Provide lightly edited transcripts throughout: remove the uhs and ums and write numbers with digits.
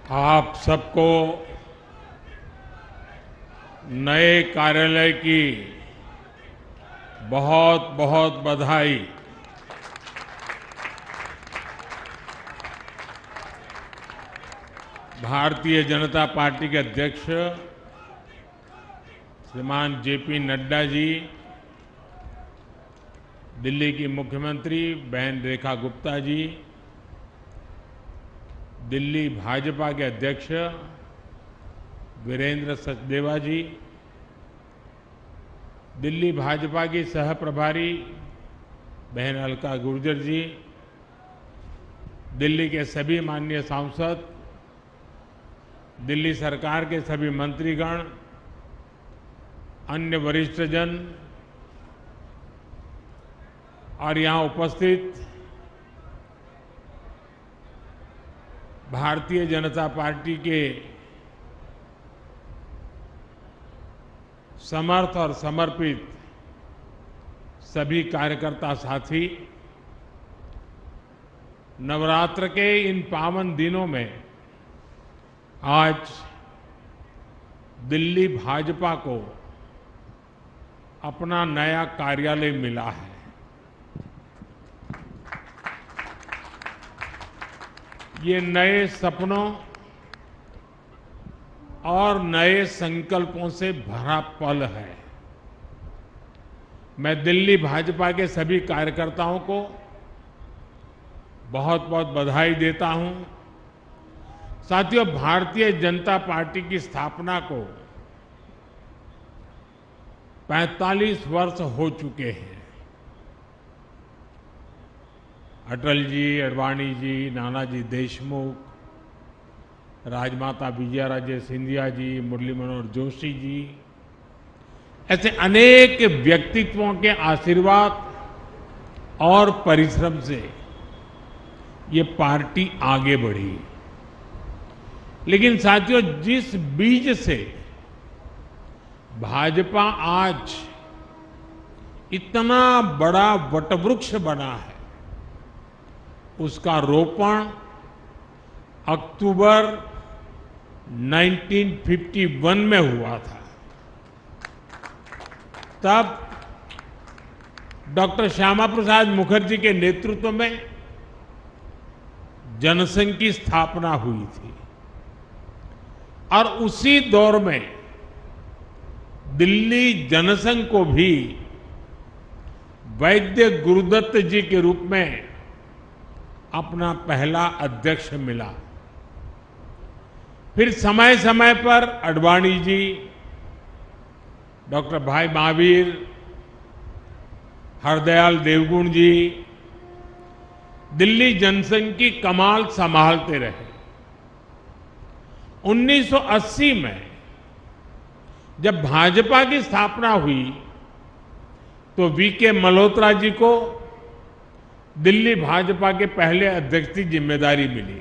आप सबको नए कार्यालय की बहुत बहुत बधाई। भारतीय जनता पार्टी के अध्यक्ष श्रीमान जेपी नड्डा जी, दिल्ली की मुख्यमंत्री बहन रेखा गुप्ता जी, दिल्ली भाजपा के अध्यक्ष वीरेंद्र सचदेवा जी, दिल्ली भाजपा की सह प्रभारी बहन अलका गुर्जर जी, दिल्ली के सभी माननीय सांसद, दिल्ली सरकार के सभी मंत्रीगण, अन्य वरिष्ठजन और यहां उपस्थित भारतीय जनता पार्टी के समर्थ और समर्पित सभी कार्यकर्ता साथी, नवरात्र के इन पावन दिनों में आज दिल्ली भाजपा को अपना नया कार्यालय मिला है। ये नए सपनों और नए संकल्पों से भरा पल है। मैं दिल्ली भाजपा के सभी कार्यकर्ताओं को बहुत बहुत बधाई देता हूं। साथियों, भारतीय जनता पार्टी की स्थापना को 45 वर्ष हो चुके हैं। अटल जी, अडवाणी जी, नानाजी देशमुख, राजमाता विजयाराजे सिंधिया जी, मुरली मनोहर जोशी जी, ऐसे अनेक व्यक्तित्वों के आशीर्वाद और परिश्रम से ये पार्टी आगे बढ़ी। लेकिन साथियों, जिस बीज से भाजपा आज इतना बड़ा वटवृक्ष बना है, उसका रोपण अक्टूबर 1951 में हुआ था। तब डॉक्टर श्यामा प्रसाद मुखर्जी के नेतृत्व में जनसंघ की स्थापना हुई थी और उसी दौर में दिल्ली जनसंघ को भी वैद्य गुरुदत्त जी के रूप में अपना पहला अध्यक्ष मिला। फिर समय समय पर अडवाणी जी, डॉक्टर भाई महावीर, हरदयाल देवगुण जी दिल्ली जनसंघ की कमान संभालते रहे। 1980 में जब भाजपा की स्थापना हुई तो वीके मल्होत्रा जी को दिल्ली भाजपा के पहले अध्यक्ष की जिम्मेदारी मिली।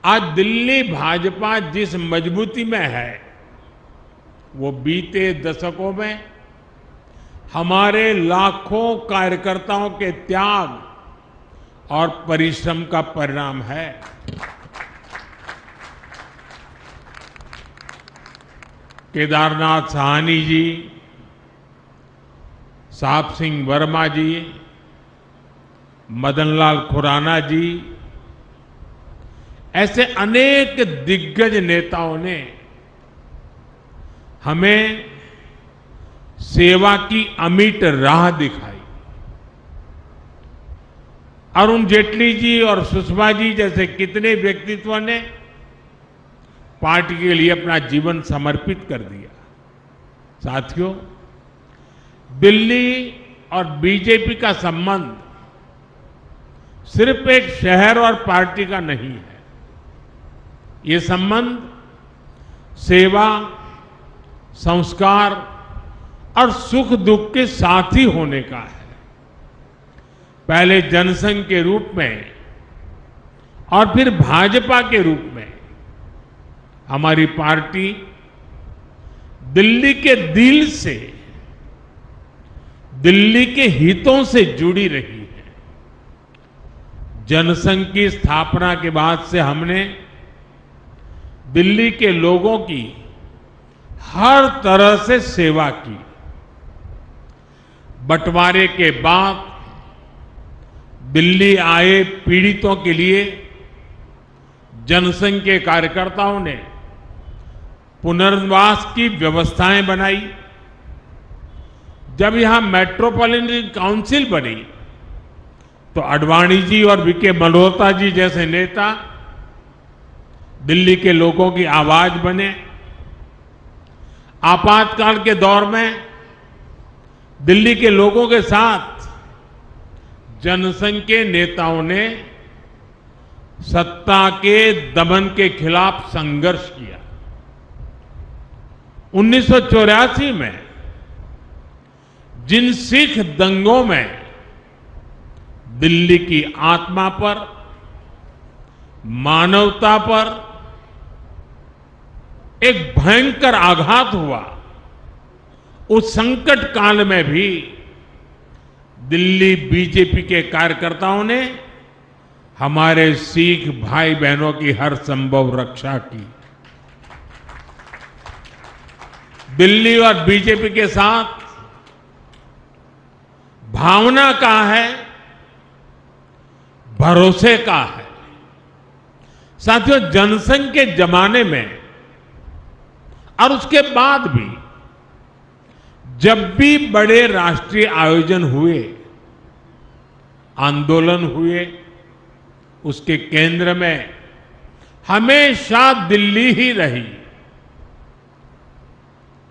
आज दिल्ली भाजपा जिस मजबूती में है, वो बीते दशकों में हमारे लाखों कार्यकर्ताओं के त्याग और परिश्रम का परिणाम है। केदारनाथ साहनी जी, साहब सिंह वर्मा जी, मदनलाल खुराना जी, ऐसे अनेक दिग्गज नेताओं ने हमें सेवा की अमिट राह दिखाई। अरुण जेटली जी और सुषमा जी जैसे कितने व्यक्तित्व ने पार्टी के लिए अपना जीवन समर्पित कर दिया। साथियों, दिल्ली और बीजेपी का संबंध सिर्फ एक शहर और पार्टी का नहीं है। ये संबंध सेवा, संस्कार और सुख दुख के साथी होने का है। पहले जनसंघ के रूप में और फिर भाजपा के रूप में हमारी पार्टी दिल्ली के दिल से, दिल्ली के हितों से जुड़ी रही है। जनसंघ की स्थापना के बाद से हमने दिल्ली के लोगों की हर तरह से सेवा की। बंटवारे के बाद दिल्ली आए पीड़ितों के लिए जनसंघ के कार्यकर्ताओं ने पुनर्वास की व्यवस्थाएं बनाई। जब यहां मेट्रोपॉलिटन काउंसिल बनी तो आडवाणी जी और वीके मल्होत्रा जी जैसे नेता दिल्ली के लोगों की आवाज बने। आपातकाल के दौर में दिल्ली के लोगों के साथ जनसंघ के नेताओं ने सत्ता के दमन के खिलाफ संघर्ष किया। 1984 में जिन सिख दंगों में दिल्ली की आत्मा पर, मानवता पर एक भयंकर आघात हुआ, उस संकट काल में भी दिल्ली बीजेपी के कार्यकर्ताओं ने हमारे सिख भाई बहनों की हर संभव रक्षा की। दिल्ली और बीजेपी के साथ भावना का है, भरोसे का है। साथियों, जनसंघ के जमाने में और उसके बाद भी जब भी बड़े राष्ट्रीय आयोजन हुए, आंदोलन हुए, उसके केंद्र में हमेशा दिल्ली ही रही।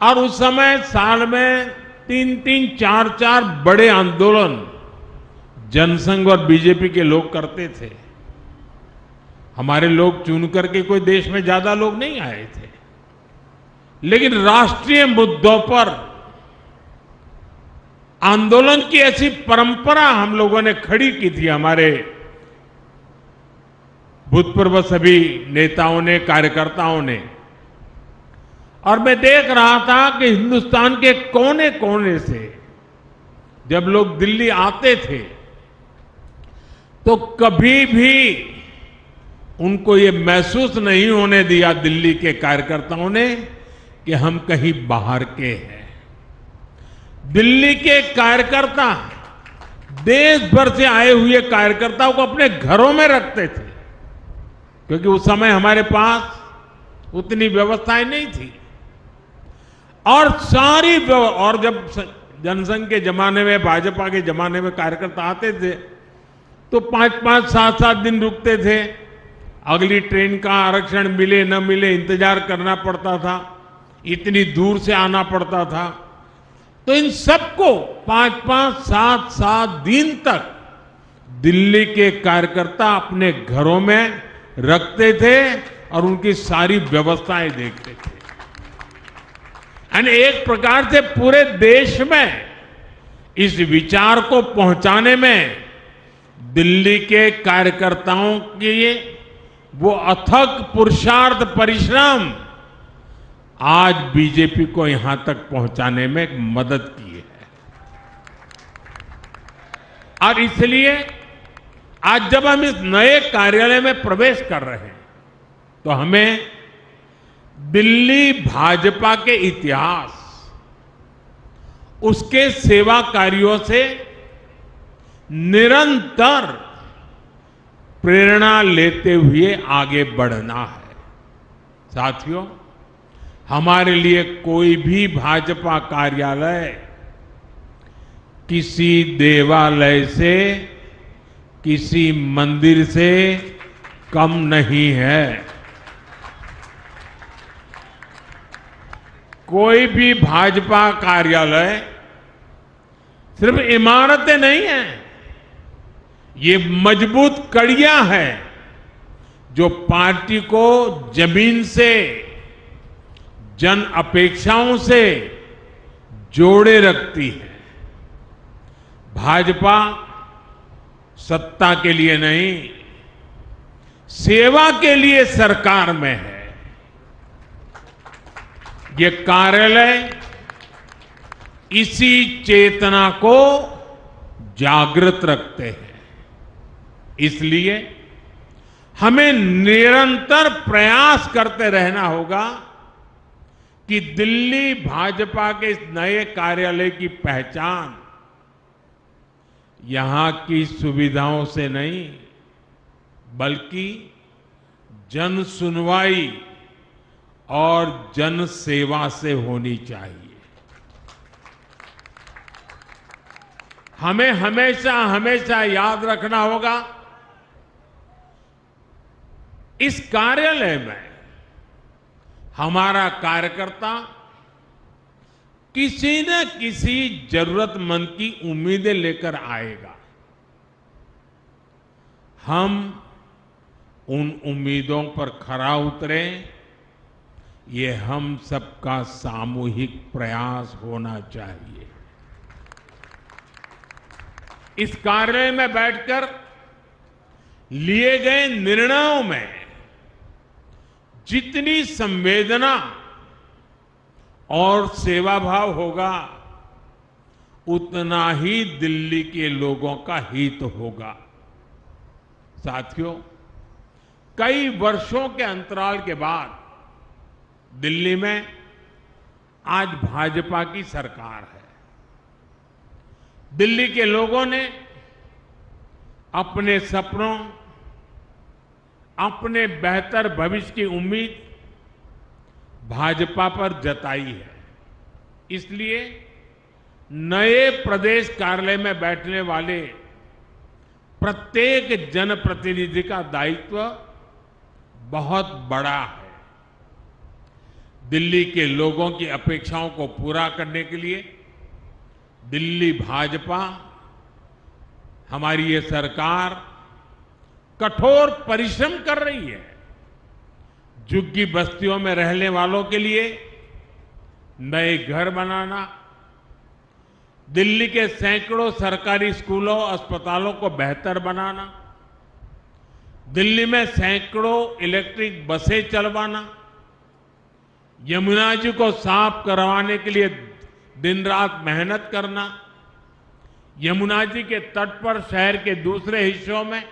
और उस समय साल में 3-3, 4-4 बड़े आंदोलन जनसंघ और बीजेपी के लोग करते थे। हमारे लोग चुन करके कोई देश में ज्यादा लोग नहीं आए थे, लेकिन राष्ट्रीय मुद्दों पर आंदोलन की ऐसी परंपरा हम लोगों ने खड़ी की थी। हमारे भूतपूर्व सभी नेताओं ने, कार्यकर्ताओं ने। और मैं देख रहा था कि हिंदुस्तान के कोने कोने से जब लोग दिल्ली आते थे तो कभी भी उनको ये महसूस नहीं होने दिया दिल्ली के कार्यकर्ताओं ने कि हम कहीं बाहर के हैं। दिल्ली के कार्यकर्ता देश भर से आए हुए कार्यकर्ताओं को अपने घरों में रखते थे, क्योंकि उस समय हमारे पास उतनी व्यवस्थाएं नहीं थी। और और जब जनसंघ के जमाने में, भाजपा के जमाने में कार्यकर्ता आते थे तो 5-5, 7-7 दिन रुकते थे। अगली ट्रेन का आरक्षण मिले न मिले इंतजार करना पड़ता था, इतनी दूर से आना पड़ता था। तो इन सबको 5-5, 7-7 दिन तक दिल्ली के कार्यकर्ता अपने घरों में रखते थे और उनकी सारी व्यवस्थाएं देखते थे। यानी एक प्रकार से पूरे देश में इस विचार को पहुंचाने में दिल्ली के कार्यकर्ताओं के वो अथक पुरुषार्थ, परिश्रम आज बीजेपी को यहां तक पहुंचाने में मदद की है। और इसलिए आज जब हम इस नए कार्यालय में प्रवेश कर रहे हैं तो हमें दिल्ली भाजपा के इतिहास, उसके सेवा कार्यों से निरंतर प्रेरणा लेते हुए आगे बढ़ना है। साथियों, हमारे लिए कोई भी भाजपा कार्यालय किसी देवालय से, किसी मंदिर से कम नहीं है। कोई भी भाजपा कार्यालय सिर्फ इमारतें नहीं हैं, ये मजबूत कड़ियां हैं जो पार्टी को जमीन से, जन अपेक्षाओं से जोड़े रखती है। भाजपा सत्ता के लिए नहीं, सेवा के लिए सरकार में है। ये कार्यालय इसी चेतना को जागृत रखते हैं। इसलिए हमें निरंतर प्रयास करते रहना होगा कि दिल्ली भाजपा के इस नए कार्यालय की पहचान यहां की सुविधाओं से नहीं बल्कि जन सुनवाई और जन सेवा से होनी चाहिए। हमें हमेशा हमेशा याद रखना होगा इस कार्यालय में हमारा कार्यकर्ता किसी न किसी जरूरतमंद की उम्मीदें लेकर आएगा। हम उन उम्मीदों पर खरा उतरें, ये हम सबका सामूहिक प्रयास होना चाहिए। इस कार्यालय में बैठकर लिए गए निर्णयों में जितनी संवेदना और सेवा भाव होगा उतना ही दिल्ली के लोगों का हित होगा। साथियों, कई वर्षों के अंतराल के बाद दिल्ली में आज भाजपा की सरकार है। दिल्ली के लोगों ने अपने सपनों, अपने बेहतर भविष्य की उम्मीद भाजपा पर जताई है। इसलिए नए प्रदेश कार्यालय में बैठने वाले प्रत्येक जनप्रतिनिधि का दायित्व बहुत बड़ा है। दिल्ली के लोगों की अपेक्षाओं को पूरा करने के लिए दिल्ली भाजपा, हमारी ये सरकार कठोर परिश्रम कर रही है। झुग्गी बस्तियों में रहने वालों के लिए नए घर बनाना, दिल्ली के सैकड़ों सरकारी स्कूलों, अस्पतालों को बेहतर बनाना, दिल्ली में सैकड़ों इलेक्ट्रिक बसें चलवाना, यमुना जी को साफ करवाने के लिए दिन रात मेहनत करना, यमुना जी के तट पर शहर के दूसरे हिस्सों में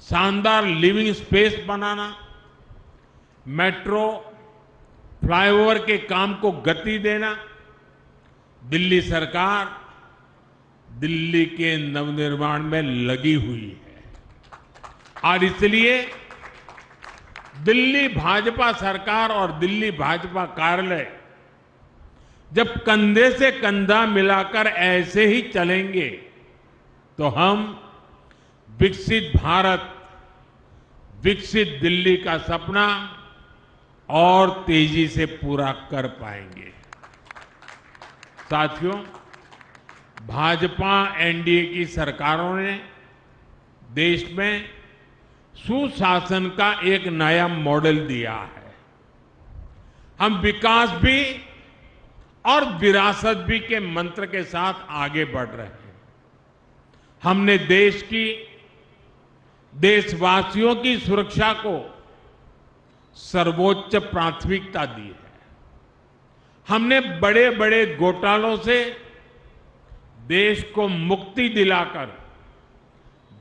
शानदार लिविंग स्पेस बनाना, मेट्रो, फ्लाईओवर के काम को गति देना। दिल्ली सरकार दिल्ली के नवनिर्माण में लगी हुई है और इसलिए दिल्ली भाजपा सरकार और दिल्ली भाजपा कार्यालय जब कंधे से कंधा मिलाकर ऐसे ही चलेंगे तो हम विकसित भारत, विकसित दिल्ली का सपना और तेजी से पूरा कर पाएंगे। साथियों, भाजपा एनडीए की सरकारों ने देश में सुशासन का एक नया मॉडल दिया है। हम विकास भी और विरासत भी के मंत्र के साथ आगे बढ़ रहे हैं। हमने देशवासियों की सुरक्षा को सर्वोच्च प्राथमिकता दी है। हमने बड़े बड़े घोटालों से देश को मुक्ति दिलाकर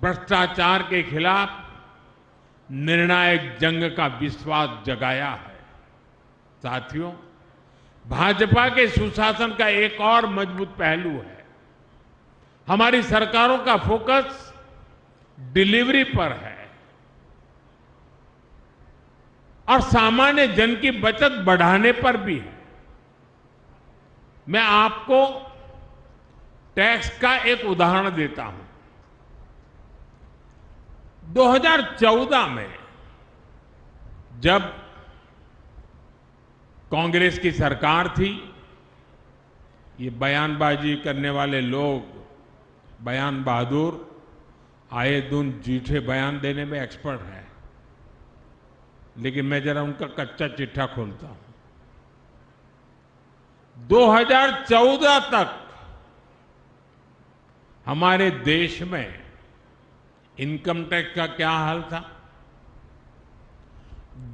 भ्रष्टाचार के खिलाफ निर्णायक जंग का विश्वास जगाया है। साथियों, भाजपा के सुशासन का एक और मजबूत पहलू है, हमारी सरकारों का फोकस डिलीवरी पर है और सामान्य जन की बचत बढ़ाने पर भी है। मैं आपको टैक्स का एक उदाहरण देता हूं। 2014 में जब कांग्रेस की सरकार थी, ये बयानबाजी करने वाले लोग, बयान बहादुर, आए दिन झूठे बयान देने में एक्सपर्ट हैं, लेकिन मैं जरा उनका कच्चा चिट्ठा खोलता हूं। 2014 तक हमारे देश में इनकम टैक्स का क्या हाल था?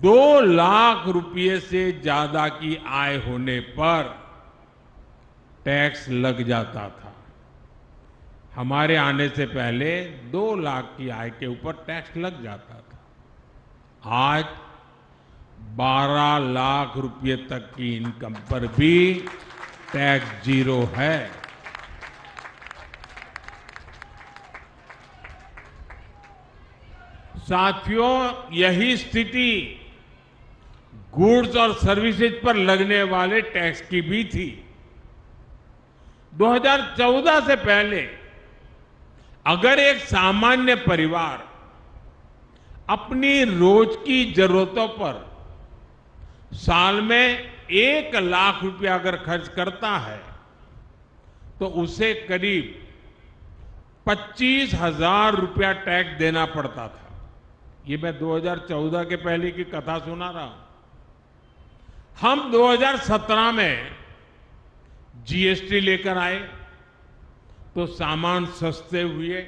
2 लाख रुपए से ज्यादा की आय होने पर टैक्स लग जाता था। हमारे आने से पहले 2 लाख की आय के ऊपर टैक्स लग जाता था। आज 12 लाख रुपए तक की इनकम पर भी टैक्स जीरो है। साथियों, यही स्थिति गुड्स और सर्विसेज पर लगने वाले टैक्स की भी थी। 2014 से पहले अगर एक सामान्य परिवार अपनी रोज की जरूरतों पर साल में 1 लाख रुपया अगर खर्च करता है तो उसे करीब 25,000 रुपया टैक्स देना पड़ता था। ये मैं 2014 के पहले की कथा सुना रहा हूं। हम 2017 में जीएसटी लेकर आए तो सामान सस्ते हुए,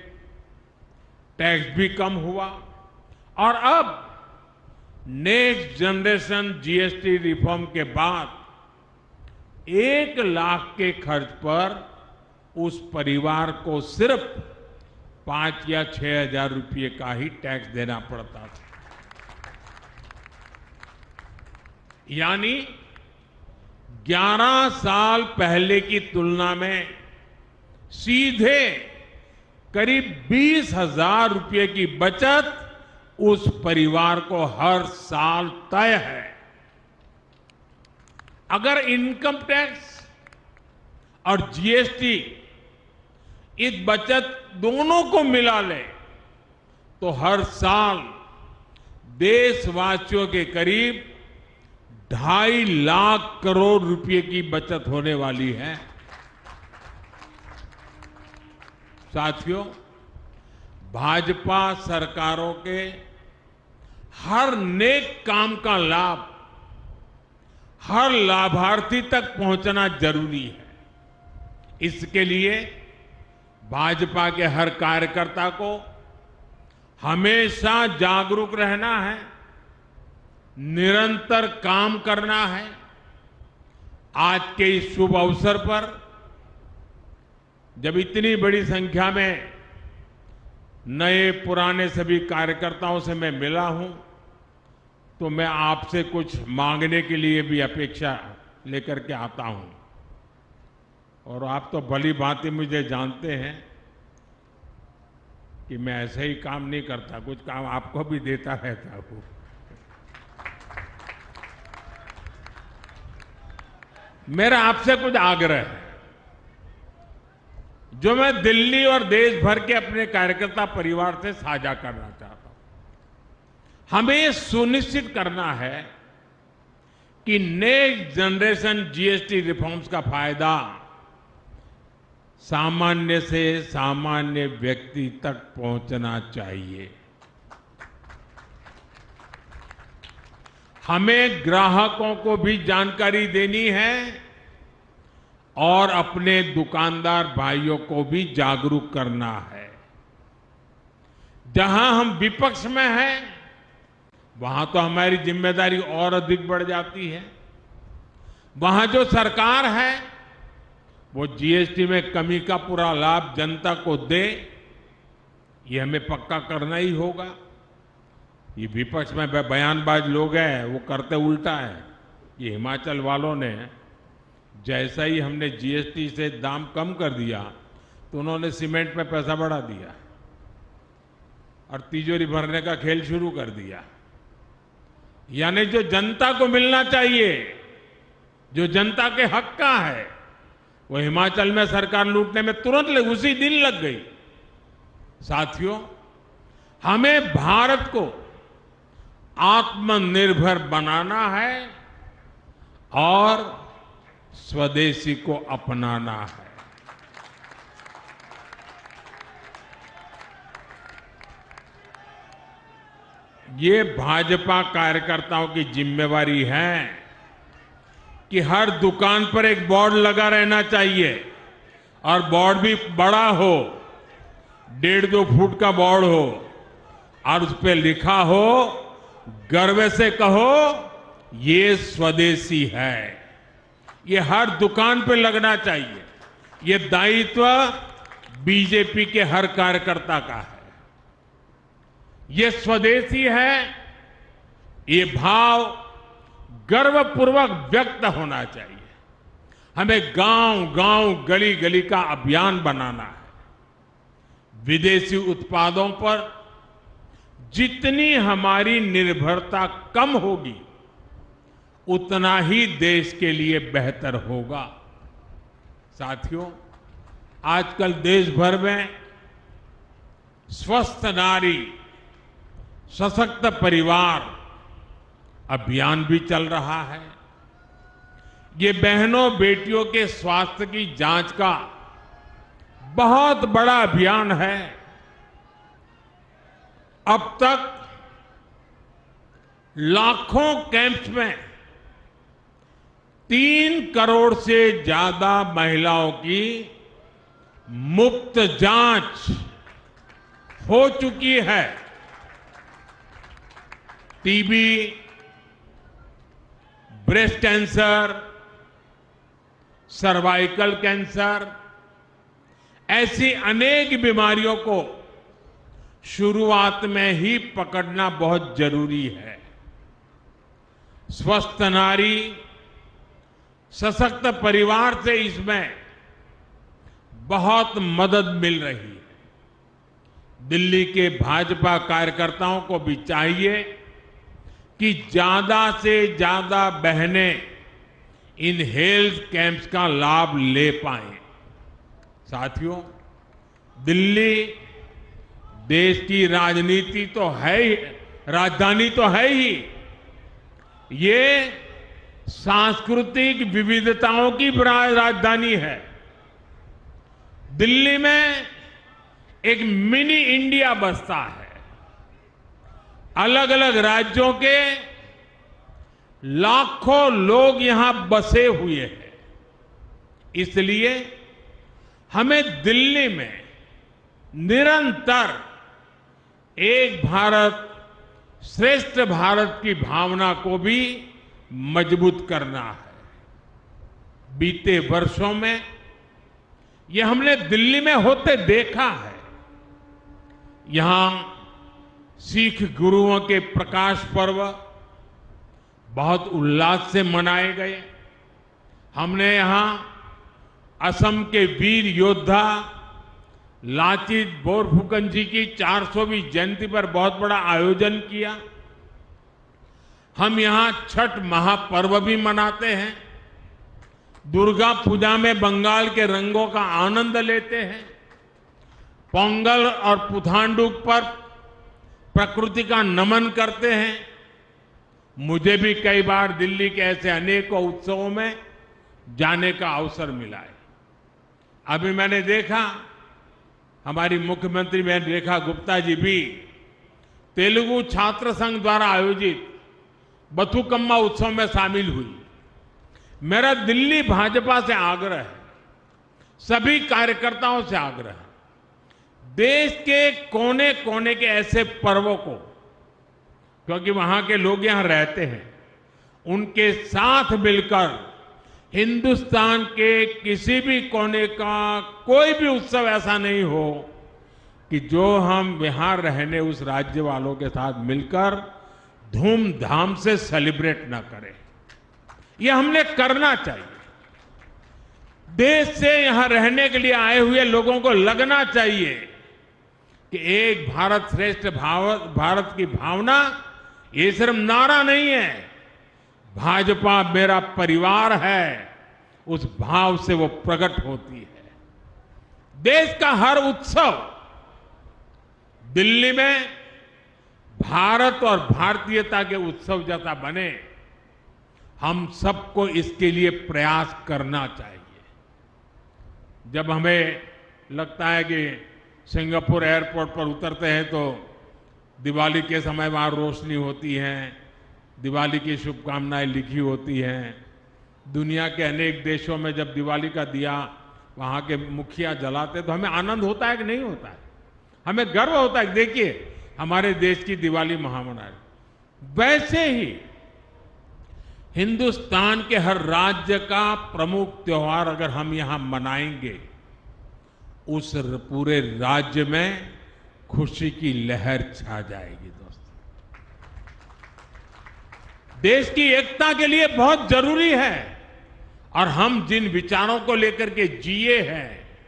टैक्स भी कम हुआ और अब नेक्स्ट जनरेशन जीएसटी रिफॉर्म के बाद 1 लाख के खर्च पर उस परिवार को सिर्फ 5 या 6 हजार रुपये का ही टैक्स देना पड़ता था। यानी 11 साल पहले की तुलना में सीधे करीब 20,000 रुपये की बचत उस परिवार को हर साल तय है। अगर इनकम टैक्स और जीएसटी इस बचत दोनों को मिला ले तो हर साल देशवासियों के करीब 2.5 लाख करोड़ रुपए की बचत होने वाली है। साथियों, भाजपा सरकारों के हर नेक काम का लाभ हर लाभार्थी तक पहुंचना जरूरी है। इसके लिए भाजपा के हर कार्यकर्ता को हमेशा जागरूक रहना है, निरंतर काम करना है। आज के इस शुभ अवसर पर जब इतनी बड़ी संख्या में नए पुराने सभी कार्यकर्ताओं से मैं मिला हूं तो मैं आपसे कुछ मांगने के लिए भी अपेक्षा लेकर के आता हूं। और आप तो भली भांति मुझे जानते हैं कि मैं ऐसे ही काम नहीं करता, कुछ काम आपको भी देता रहता हूं। मेरा आपसे कुछ आग्रह है जो मैं दिल्ली और देश भर के अपने कार्यकर्ता परिवार से साझा करना चाहता हूं। हमें यह सुनिश्चित करना है कि नेक्स्ट जनरेशन जीएसटी रिफॉर्म्स का फायदा सामान्य से सामान्य व्यक्ति तक पहुंचना चाहिए। हमें ग्राहकों को भी जानकारी देनी है और अपने दुकानदार भाइयों को भी जागरूक करना है। जहां हम विपक्ष में हैं, वहां तो हमारी जिम्मेदारी और अधिक बढ़ जाती है। वहां जो सरकार है वो जीएसटी में कमी का पूरा लाभ जनता को दे, ये हमें पक्का करना ही होगा। ये विपक्ष में बयानबाज लोग हैं, वो करते उल्टा है। ये हिमाचल वालों ने जैसा ही हमने जीएसटी से दाम कम कर दिया तो उन्होंने सीमेंट पे पैसा बढ़ा दिया और तिजोरी भरने का खेल शुरू कर दिया। यानी जो जनता को मिलना चाहिए, जो जनता के हक का है, वो हिमाचल में सरकार लूटने में तुरंत उसी दिन लग गई। साथियों, हमें भारत को आत्मनिर्भर बनाना है और स्वदेशी को अपनाना है। ये भाजपा कार्यकर्ताओं की जिम्मेवारी है कि हर दुकान पर एक बोर्ड लगा रहना चाहिए और बोर्ड भी बड़ा हो, 1.5-2 फुट का बोर्ड हो और उस पर लिखा हो, गर्व से कहो ये स्वदेशी है। ये हर दुकान पे लगना चाहिए। ये दायित्व बीजेपी के हर कार्यकर्ता का है। ये स्वदेशी है, ये भाव गर्वपूर्वक व्यक्त होना चाहिए। हमें गांव-गांव, गली-गली का अभियान बनाना है। विदेशी उत्पादों पर जितनी हमारी निर्भरता कम होगी, उतना ही देश के लिए बेहतर होगा। साथियों, आजकल देश भर में स्वस्थ नारी, सशक्त परिवार अभियान भी चल रहा है। ये बहनों बेटियों के स्वास्थ्य की जांच का बहुत बड़ा अभियान है। अब तक लाखों कैंप्स में 3 करोड़ से ज्यादा महिलाओं की मुफ्त जांच हो चुकी है। TB, breast cancer, cervical cancer, ऐसी अनेक बीमारियों को शुरुआत में ही पकड़ना बहुत जरूरी है। स्वस्थ नारी, सशक्त परिवार से इसमें बहुत मदद मिल रही है। दिल्ली के भाजपा कार्यकर्ताओं को भी चाहिए कि ज्यादा से ज्यादा बहनें इन हेल्थ कैंप्स का लाभ ले पाएं। साथियों, दिल्ली देश की राजनीति तो है ही, राजधानी तो है ही, ये सांस्कृतिक विविधताओं की राजधानी है। दिल्ली में एक मिनी इंडिया बसता है। अलग अलग राज्यों के लाखों लोग यहां बसे हुए हैं। इसलिए हमें दिल्ली में निरंतर एक भारत श्रेष्ठ भारत की भावना को भी मजबूत करना है। बीते वर्षों में ये हमने दिल्ली में होते देखा है। यहां सिख गुरुओं के प्रकाश पर्व बहुत उल्लास से मनाए गए। हमने यहां असम के वीर योद्धा लाचित बोरफुकन जी की 400वीं जयंती पर बहुत बड़ा आयोजन किया। हम यहां छठ महापर्व भी मनाते हैं। दुर्गा पूजा में बंगाल के रंगों का आनंद लेते हैं। पोंगल और पुथांडुक पर प्रकृति का नमन करते हैं। मुझे भी कई बार दिल्ली के ऐसे अनेकों उत्सवों में जाने का अवसर मिला है। अभी मैंने देखा, हमारी मुख्यमंत्री बहन रेखा गुप्ता जी भी तेलुगु छात्र संघ द्वारा आयोजित बथुकम्मा उत्सव में शामिल हुई। मेरा दिल्ली भाजपा से आग्रह है, सभी कार्यकर्ताओं से आग्रह है, देश के कोने कोने के ऐसे पर्वों को, क्योंकि वहां के लोग यहां रहते हैं, उनके साथ मिलकर हिंदुस्तान के किसी भी कोने का कोई भी उत्सव ऐसा नहीं हो कि जो हम यहां रहने उस राज्य वालों के साथ मिलकर धूमधाम से सेलिब्रेट ना करें। यह हमने करना चाहिए। देश से यहां रहने के लिए आए हुए लोगों को लगना चाहिए कि एक भारत श्रेष्ठ भारत की भावना ये सिर्फ नारा नहीं है, भाजपा मेरा परिवार है, उस भाव से वो प्रकट होती है। देश का हर उत्सव दिल्ली में भारत और भारतीयता के उत्सव जैसा बने, हम सबको इसके लिए प्रयास करना चाहिए। जब हमें लगता है कि सिंगापुर एयरपोर्ट पर उतरते हैं तो दिवाली के समय वहां रोशनी होती है, दिवाली की शुभकामनाएं लिखी होती हैं। दुनिया के अनेक देशों में जब दिवाली का दिया वहां के मुखिया जलाते तो हमें आनंद होता है कि नहीं होता है? हमें गर्व होता है, देखिए हमारे देश की दिवाली महामना। वैसे ही हिंदुस्तान के हर राज्य का प्रमुख त्योहार अगर हम यहां मनाएंगे, उस पूरे राज्य में खुशी की लहर छा जाएगी। दोस्तों, देश की एकता के लिए बहुत जरूरी है और हम जिन विचारों को लेकर के जिए हैं,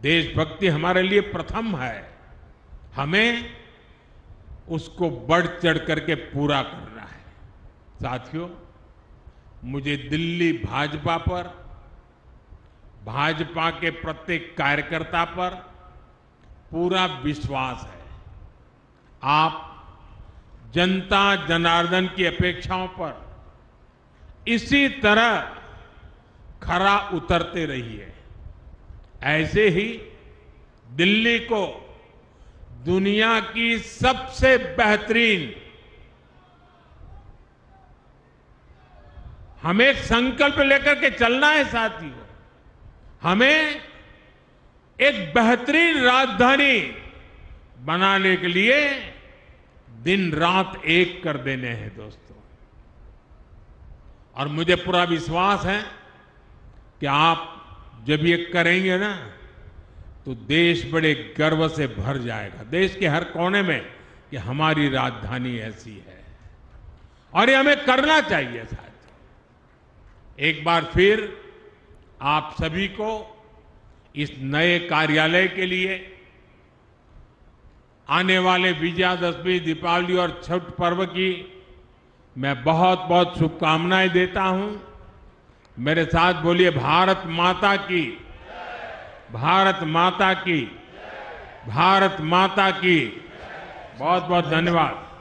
देशभक्ति हमारे लिए प्रथम है, हमें उसको बढ़ चढ़ करके पूरा करना है। साथियों, मुझे दिल्ली भाजपा पर, भाजपा के प्रत्येक कार्यकर्ता पर पूरा विश्वास है। आप जनता जनार्दन की अपेक्षाओं पर इसी तरह खरा उतरते रहिए। ऐसे ही दिल्ली को दुनिया की सबसे बेहतरीन, हमें एक संकल्प लेकर के चलना है साथियों, हमें एक बेहतरीन राजधानी बनाने के लिए दिन रात एक कर देने हैं दोस्तों। और मुझे पूरा विश्वास है कि आप जब ये करेंगे ना, तो देश बड़े गर्व से भर जाएगा, देश के हर कोने में, कि हमारी राजधानी ऐसी है और ये हमें करना चाहिए साथियों। एक बार फिर आप सभी को इस नए कार्यालय के लिए आने वाले विजयादशमी, दीपावली और छठ पर्व की मैं बहुत बहुत शुभकामनाएं देता हूं। मेरे साथ बोलिए, भारत माता की, भारत माता की, भारत माता की। बहुत बहुत धन्यवाद।